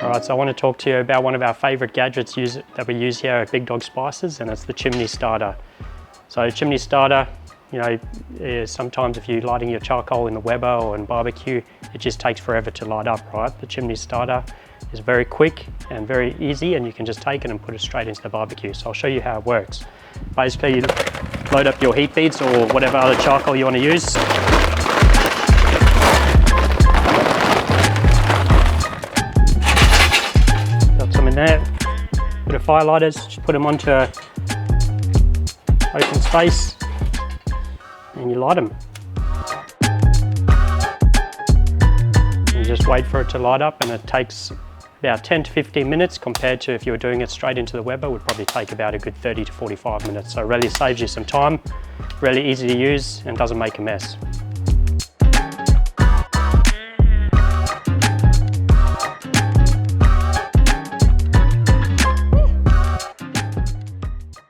Alright, so I want to talk to you about one of our favourite gadgets that we use here at Big Dog Spices, and it's the chimney starter. So chimney starter, you know, sometimes if you're lighting your charcoal in the Weber or in barbecue, it just takes forever to light up, right? The chimney starter is very quick and very easy, and you can just take it and put it straight into the barbecue. So I'll show you how it works. Basically, you load up your heat beads or whatever other charcoal you want to use. Got some in there. Bit of firelighters, just put them onto open space and you light them. You just wait for it to light up, and it takes about 10 to 15 minutes compared to if you were doing it straight into the Weber, would probably take about a good 30 to 45 minutes. So it really saves you some time, really easy to use and doesn't make a mess.